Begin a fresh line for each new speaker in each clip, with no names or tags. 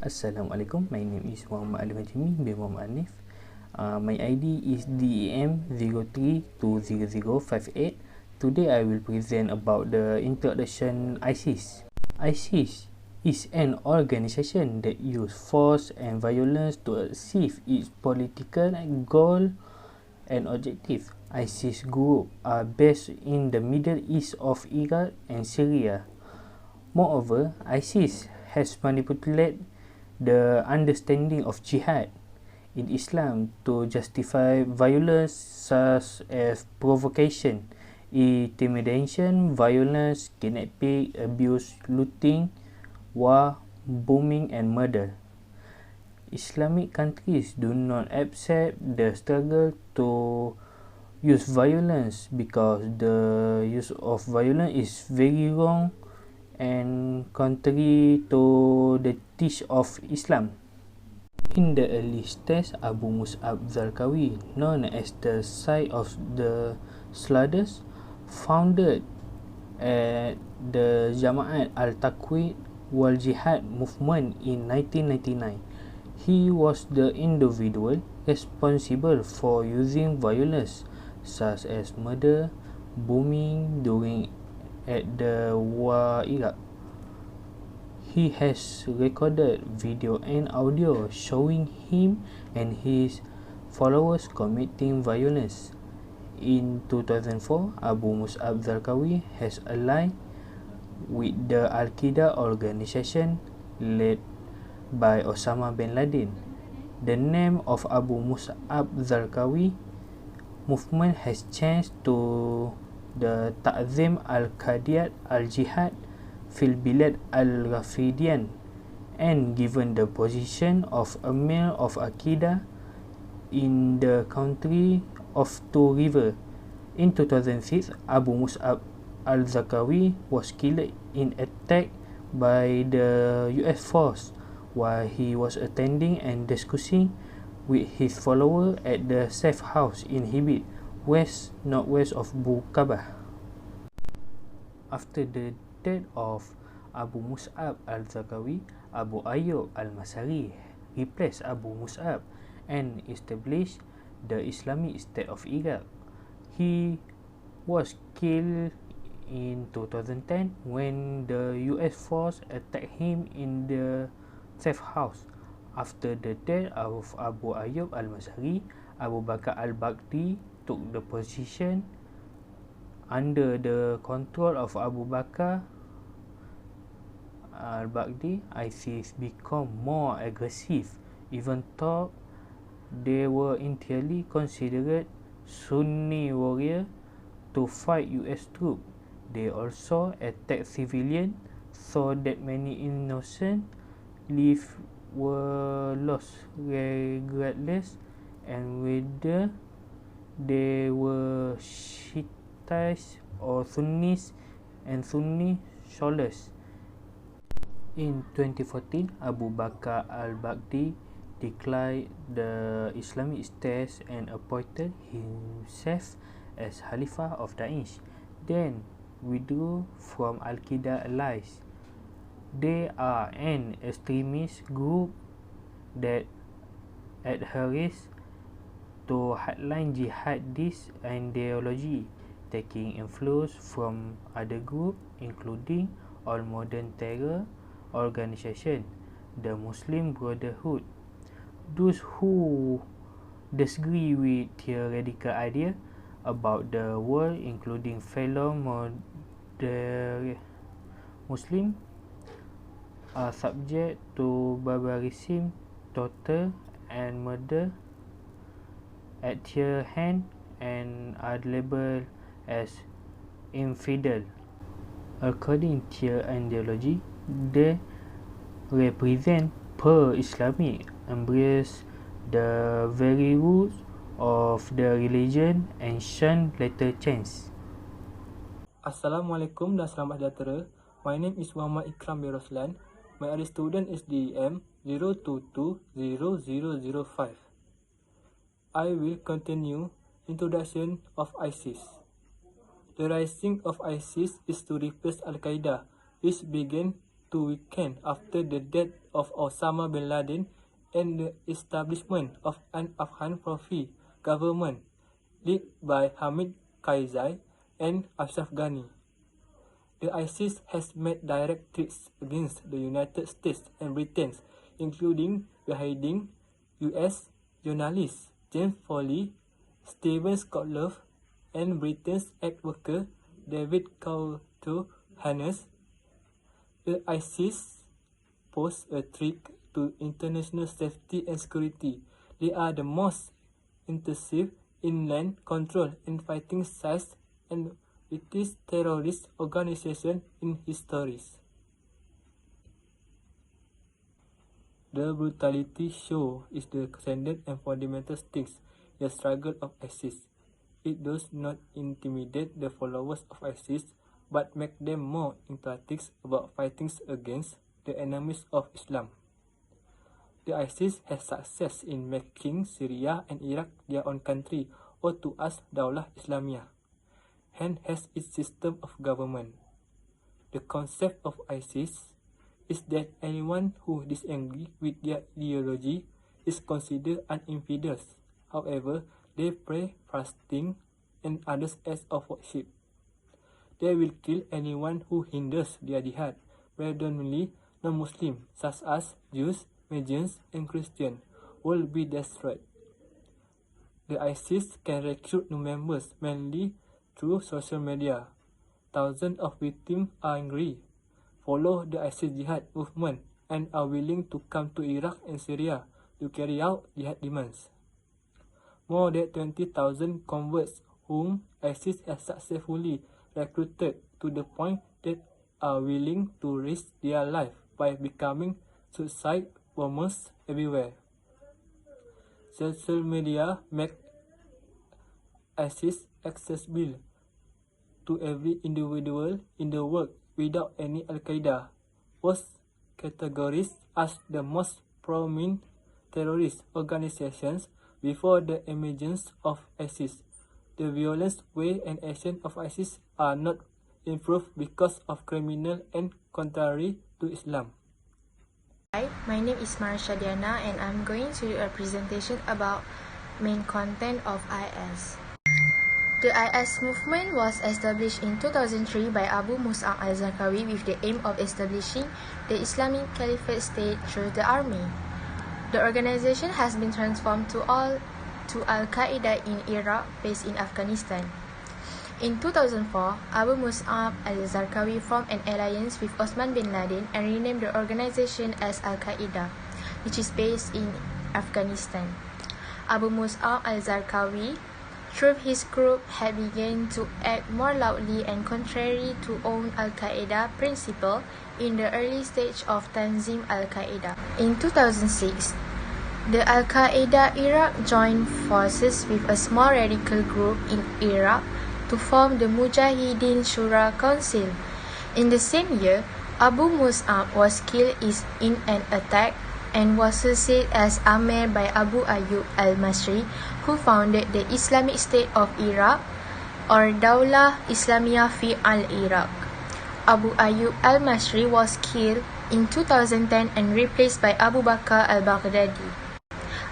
Assalamualaikum, my name is Muhammad Ali Majimi bin Muhammad Anif. My ID is DEM03200058. Today I will present about the introduction ISIS. ISIS is an organization that uses force and violence to achieve its political goal and objective. ISIS groups are based in the Middle East of Iraq and Syria. Moreover, ISIS has manipulated the understanding of jihad in Islam to justify violence such as provocation, intimidation, violence, kidnapping, abuse, looting, war, bombing and murder. Islamic countries do not accept the struggle to use violence because the use of violence is very wrong and contrary to the teach of Islam. In the early stage, Abu Mus'ab Zarqawi, known as the site of the slaughters, founded at the Jama'at al-Taqwid wal Jihad movement in 1999. He was the individual responsible for using violence such as murder, bombing during at the war Iraq. He has recorded video and audio showing him and his followers committing violence. In 2004, Abu Mus'ab Zarqawi has allied with the Al-Qaeda organization led by Osama bin Laden. The name of Abu Mus'ab Zarqawi movement has changed to the Ta'zim al-Qadiyat al-Jihad fil Bilad al-Rafidian and given the position of Amir of Al-Qaeda in the country of Two River. In 2006, Abu Mus'ab al-Zarqawi was killed in attack by the US force while he was attending and discussing with his follower at the safe house in Hibit, northwest of Bukabah. After the death of Abu Mus'ab al-Zarqawi, Abu Ayyub al-Masari replaced Abu Mus'ab and established the Islamic State of Iraq. He was killed in 2010 when the US force attacked him in the safe house. After the death of Abu Ayyub al-Masari, Abu Bakr al-Baghdadi took the position. Under the control of Abu Bakr al-Baghdadi, ISIS became more aggressive, even though they were entirely considered Sunni warriors to fight US troops. They also attacked civilians, so that many innocent lives were lost regardless and whether they were Shiites or Sunnis and Sunni scholars. In 2014, Abu Bakr al-Baghdadi declared the Islamic State and appointed himself as Khalifa of Daesh, then withdrew from Al-Qaeda allies. They are an extremist group that adheres to hardline jihadist ideology, taking influence from other groups including all modern terror organizations, the Muslim Brotherhood. Those who disagree with their radical idea about the world, including fellow modern Muslims, are subject to barbarism, torture and murder at their hand and are labeled as infidel. According to their ideology, they represent per-Islamic, embrace the very roots of the religion and shun later change.
Assalamualaikum dan selamat sejahtera. My name is Muhammad Ikram bin Roslan. My ID student is DEM 0220005. I will continue introduction of ISIS. The rising of ISIS is to replace Al-Qaeda, which began to weaken after the death of Osama bin Laden and the establishment of an Afghan Profi government led by Hamid Karzai and Ashraf Ghani. The ISIS has made direct threats against the United States and Britain, including beheading US journalist James Foley, Stephen Scotloff, and Britain's aid worker David Coulter-Hannes. The ISIS pose a threat to international safety and security. They are the most intensive inland control and fighting sites and British terrorist organization in history. The brutality shown is the standard and fundamental stakes in the struggle of ISIS. It does not intimidate the followers of ISIS, but make them more emphatic about fighting against the enemies of Islam. The ISIS has success in making Syria and Iraq their own country, or to us Daulah Islamiyah, and has its system of government. The concept of ISIS is that anyone who disagrees with their ideology is considered an infidel. However, they pray, fasting, and others acts of worship. They will kill anyone who hinders their jihad, predominantly non-Muslims such as Jews, Magians, and Christians will be destroyed. The ISIS can recruit new members mainly through social media. Thousands of victims are angry, follow the ISIS jihad movement, and are willing to come to Iraq and Syria to carry out jihad demands. More than 20,000 converts whom ISIS has successfully recruited to the point that are willing to risk their life by becoming suicide bombers everywhere. Social media make ISIS accessible to every individual in the world without any Al-Qaeda was categorized as the most prominent terrorist organizations before the emergence of ISIS. The violence, way, and action of ISIS are not improved because of criminal and contrary to Islam.
Hi, my name is Marsha Diana and I'm going to do a presentation about main content of IS. The IS movement was established in 2003 by Abu Mus'ab al-Zarqawi with the aim of establishing the Islamic Caliphate state through the army. The organization has been transformed to Al-Qaeda in Iraq based in Afghanistan. In 2004, Abu Mus'ab al-Zarqawi formed an alliance with Osman bin Laden and renamed the organization as Al-Qaeda, which is based in Afghanistan. Abu Mus'ab al-Zarqawi, through his group, had begun to act more loudly and contrary to own Al-Qaeda principle in the early stage of Tanzim al-Qaeda. In 2006, the Al-Qaeda Iraq joined forces with a small radical group in Iraq to form the Mujahideen Shura Council. In the same year, Abu Mus'ab was killed in an attack and was succeeded as Amir by Abu Ayyub al-Masri, who founded the Islamic State of Iraq, or Daulah Islamiyah fi al-Iraq. Abu Ayyub al-Masri was killed in 2010 and replaced by Abu Bakr al-Baghdadi.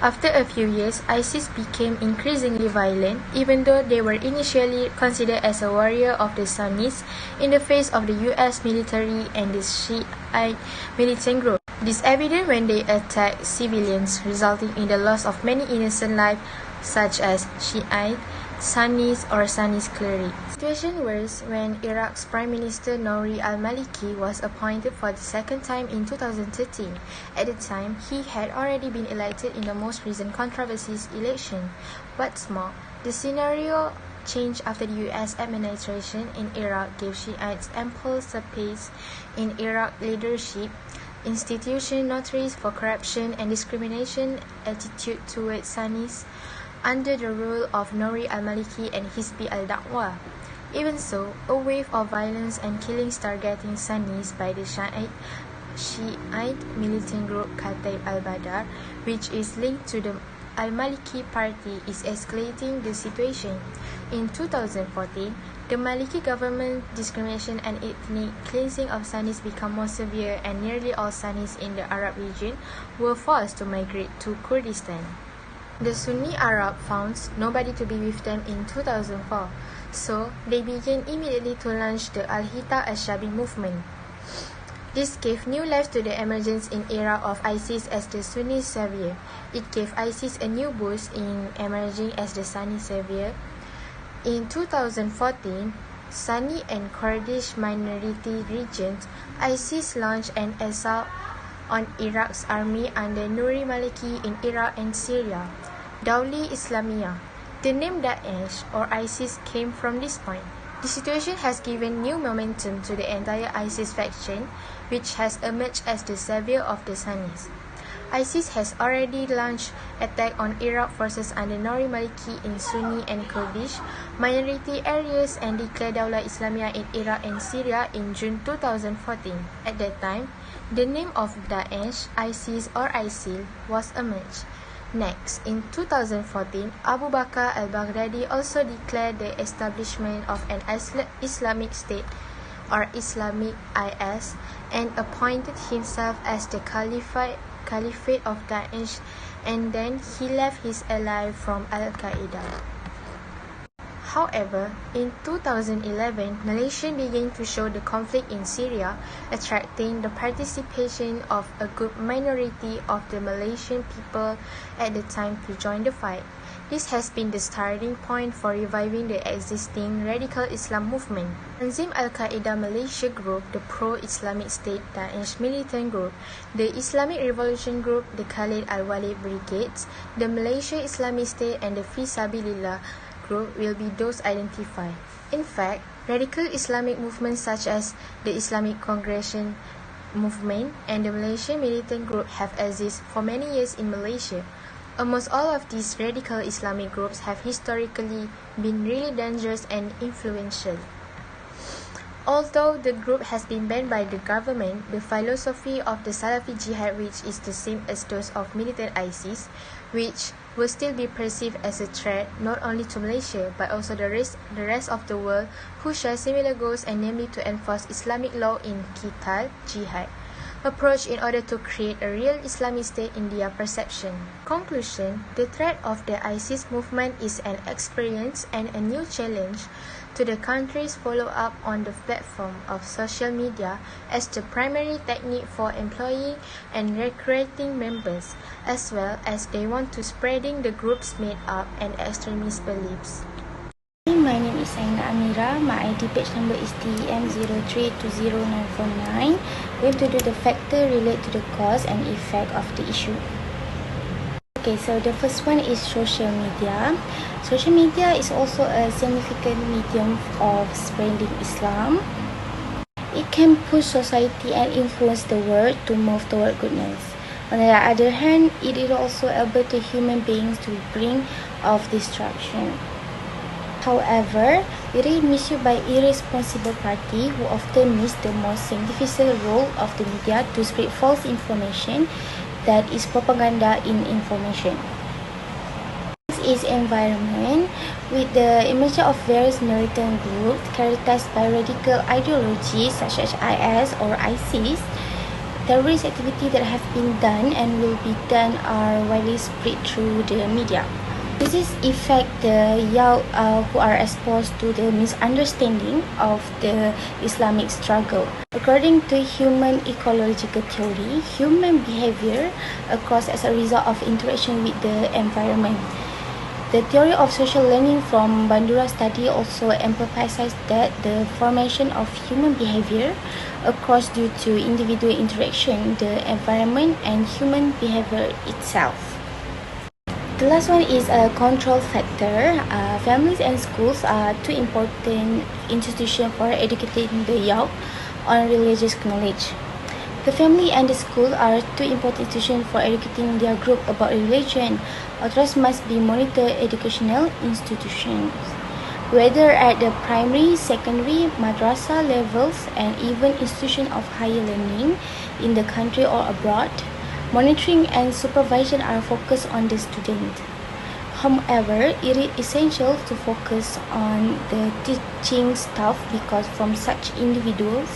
After a few years, ISIS became increasingly violent, even though they were initially considered as a warrior of the Sunnis in the face of the US military and the Shiite militant group. This is evident when they attacked civilians, resulting in the loss of many innocent lives, such as Shiite, Sunnis, or Sunnis clerics. The situation worsened when Iraq's Prime Minister Nouri al-Maliki was appointed for the second time in 2013. At the time, he had already been elected in the most recent controversies election. What's more, the scenario changed after the US administration in Iraq gave Shiites ample space in Iraq leadership, institution notorious for corruption and discrimination attitude towards Sunnis under the rule of Nouri al-Maliki and Hizbi al-Da'wah. Even so, a wave of violence and killings targeting Sunnis by the Shiite militant group Kataib al-Badr, which is linked to the al-Maliki party, is escalating the situation. In 2014, The Maliki government discrimination and ethnic cleansing of Sunnis became more severe, and nearly all Sunnis in the Arab region were forced to migrate to Kurdistan. The Sunni Arab found nobody to be with them in 2004, so they began immediately to launch the Al-Hita al-Shabi movement. This gave new life to the emergence in era of ISIS as the Sunni savior. It gave ISIS a new boost in emerging as the Sunni savior. In 2014, Sunni and Kurdish minority regions, ISIS launched an assault on Iraq's army under Nuri Maliki in Iraq and Syria. Dawli Islamiyah. The name Daesh or ISIS came from this point. The situation has given new momentum to the entire ISIS faction, which has emerged as the savior of the Sunnis. ISIS has already launched attacks on Iraq forces under Nuri Maliki in Sunni and Kurdish minority areas and declared Dawla Islamiyah in Iraq and Syria in June 2014. At that time, the name of Daesh, ISIS or ISIL was emerged. Next, in 2014, Abu Bakr al-Baghdadi also declared the establishment of an Islamic State or Islamic IS and appointed himself as the Caliphate of Daesh, and then he left his ally from Al-Qaeda. However, in 2011, Malaysia began to show the conflict in Syria, attracting the participation of a good minority of the Malaysian people at the time to join the fight. This has been the starting point for reviving the existing radical Islam movement. Tanzim Al-Qaeda Malaysia Group, the pro-Islamic State Daesh militant group, the Islamic Revolution Group, the Khalid al-Walid Brigades, the Malaysia Islamic State and the Fi Sabilillah group will be those identified. In fact, radical Islamic movements such as the Islamic Congregation movement and the Malaysian militant group have existed for many years in Malaysia. Almost all of these radical Islamic groups have historically been really dangerous and influential. Although the group has been banned by the government, the philosophy of the Salafi Jihad, which is the same as those of militant ISIS, which will still be perceived as a threat not only to Malaysia but also the rest of the world who share similar goals, and namely to enforce Islamic law in Qital, Jihad, approach in order to create a real Islamic state in their perception. Conclusion, the threat of the ISIS movement is an experience and a new challenge to the country's follow-up on the platform of social media as the primary technique for employing and recruiting members, as well as they want to spreading the group's made-up and extremist beliefs.
My name is Aina Amira. My ID page number is TEM03200949. We're going to do the factor related to the cause and effect of the issue. Okay, so the first one is social media. Social media is also a significant medium of spreading Islam. It can push society and influence the world to move toward goodness. On the other hand, it is also able to human beings to bring of destruction. However, it is misused by irresponsible party who often miss the most significant role of the media to spread false information, that is propaganda in information. Is environment. With the emergence of various militant groups characterized by radical ideologies such as IS or ISIS, terrorist activity that have been done and will be done are widely spread through the media. This is affect the young who are exposed to the misunderstanding of the Islamic struggle. According to human ecological theory, human behavior occurs as a result of interaction with the environment. The theory of social learning from Bandura study also emphasizes that the formation of human behavior occurs due to individual interaction, the environment, and human behavior itself. The last one is a control factor. Families and schools are two important institutions for educating the young on religious knowledge. The family and the school are two important institutions for educating their group about religion. Others must be monitored educational institutions, whether at the primary, secondary, madrasa levels, and even institutions of higher learning in the country or abroad. Monitoring and supervision are focused on the student. However, it is essential to focus on the teaching staff because from such individuals,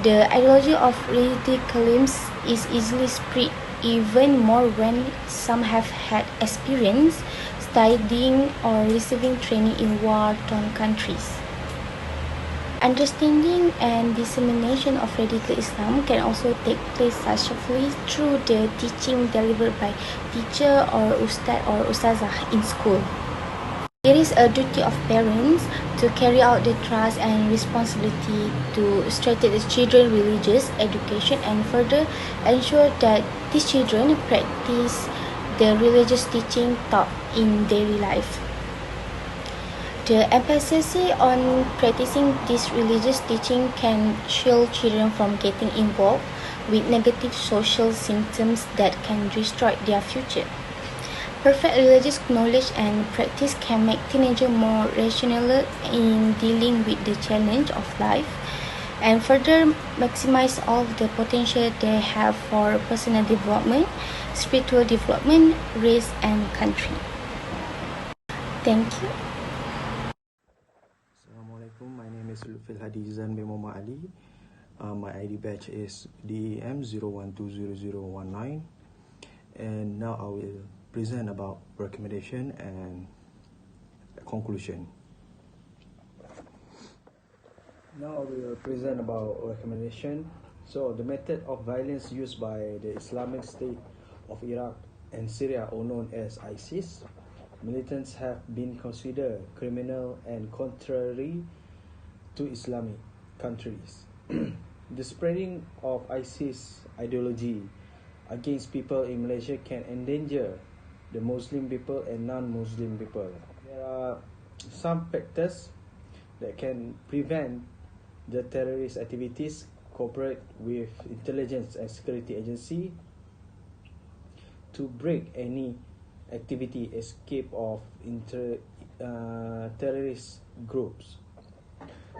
the ideology of radicalism is easily spread even more when some have had experience studying or receiving training in war-torn countries. Understanding and dissemination of radical Islam can also take place successfully through the teaching delivered by teacher or ustad or ustazah in school. It is a duty of parents to carry out the trust and responsibility to strengthen the children's religious education and further ensure that these children practice the religious teaching taught in daily life. The emphasis on practicing this religious teaching can shield children from getting involved with negative social symptoms that can destroy their future. Perfect religious knowledge and practice can make teenagers more rational in dealing with the challenge of life and further maximize all the potential they have for personal development, spiritual development, race, and country. Thank you.
Assalamualaikum, my name is Lutfil Hadizan bin Muhammad Ali. My ID badge is DEM01200019, and now I will present about recommendation and conclusion. Now I will present about recommendation. So the method of violence used by the Islamic State of Iraq and Syria, or known as ISIS, militants have been considered criminal and contrary to Islamic countries. The spreading of ISIS ideology against people in Malaysia can endanger the Muslim people and non-Muslim people. There are some factors that can prevent the terrorist activities. Cooperate with intelligence and security agency to break any activity escape of terrorist groups.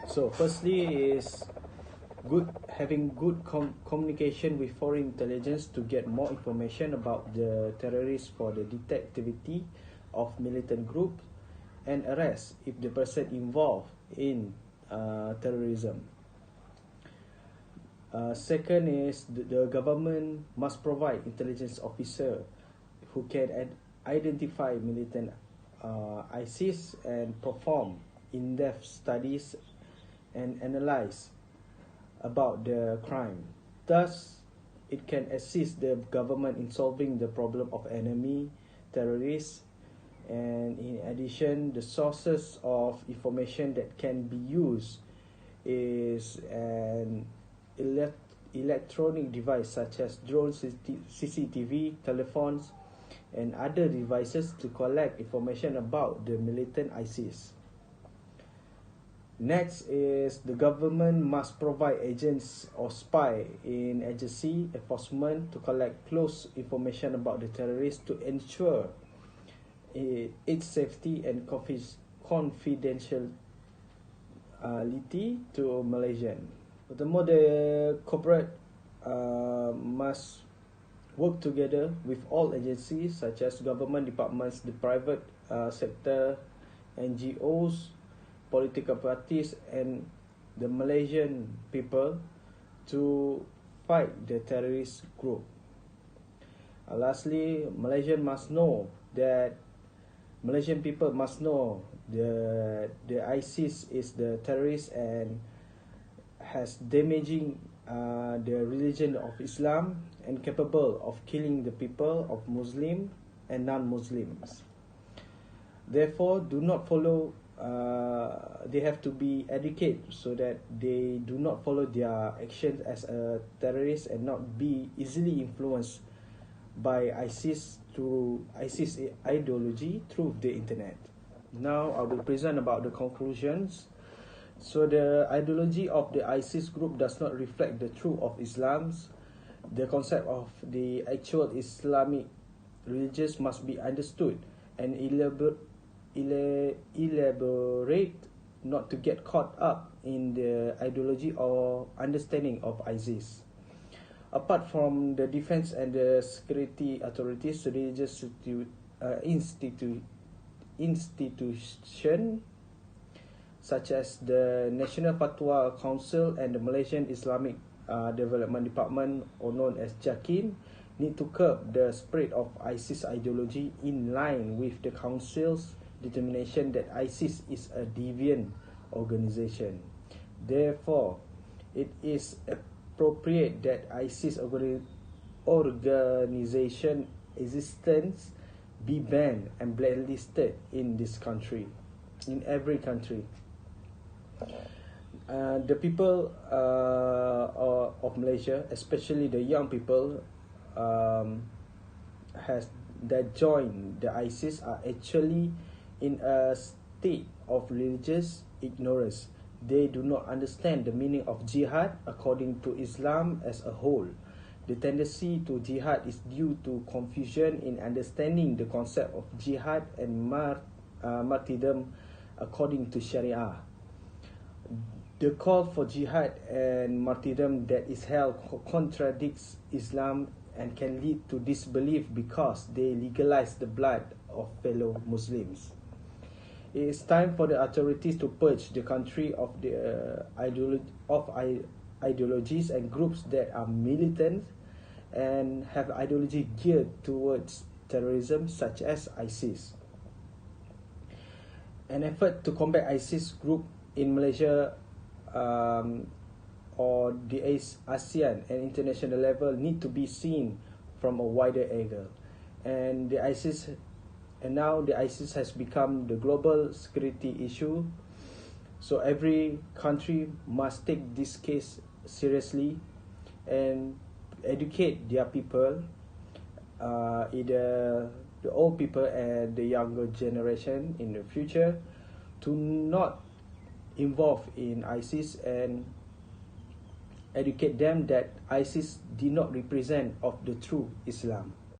So firstly is having good communication with foreign intelligence to get more information about the terrorists for the detectivity of militant group and arrest if the person involved in terrorism. Second is the government must provide intelligence officer who can identify militant ISIS and perform in-depth studies and analyze about the crime. Thus, it can assist the government in solving the problem of enemy terrorists, and in addition, the sources of information that can be used is an electronic device such as drones, CCTV, telephones, and other devices to collect information about the militant ISIS. Next is the government must provide agents or spy in agency enforcement to collect close information about the terrorists to ensure its safety and confidentiality to Malaysian. Furthermore, the corporate must work together with all agencies such as government departments, the private sector, NGOs, political parties, and the Malaysian people to fight the terrorist group. Lastly, Malaysian people must know the ISIS is the terrorist and has damaging the religion of Islam and capable of killing the people of Muslim and non-Muslims. Therefore, do not follow. They have to be educated so that they do not follow their actions as a terrorist and not be easily influenced by ISIS through ISIS ideology through the internet. Now I will present about the conclusions. So the ideology of the ISIS group does not reflect the truth of Islam. The concept of the actual Islamic religions must be understood and elaborate, not to get caught up in the ideology or understanding of ISIS. Apart from the defense and the security authorities, religious institutions such as the National Fatwa Council and the Malaysian Islamic Development Department, or known as JAKIM, need to curb the spread of ISIS ideology in line with the Council's determination that ISIS is a deviant organization. Therefore, it is appropriate that ISIS organization existence be banned and blacklisted in this country, in every country. The people of Malaysia, especially the young people, that join the ISIS are actually in a state of religious ignorance. They do not understand the meaning of jihad according to Islam as a whole. The tendency to jihad is due to confusion in understanding the concept of jihad and martyrdom according to Sharia. The call for jihad and martyrdom that is held contradicts Islam and can lead to disbelief because they legalize the blood of fellow Muslims. It is time for the authorities to purge the country of the ideologies and groups that are militant and have ideology geared towards terrorism, such as ISIS. An effort to combat ISIS group in Malaysia or the ASEAN and international level need to be seen from a wider angle. And now the ISIS has become the global security issue. So every country must take this case seriously and educate their people, either the old people and the younger generation in the future, to not involve in ISIS, and educate them that ISIS did not represent of the true Islam.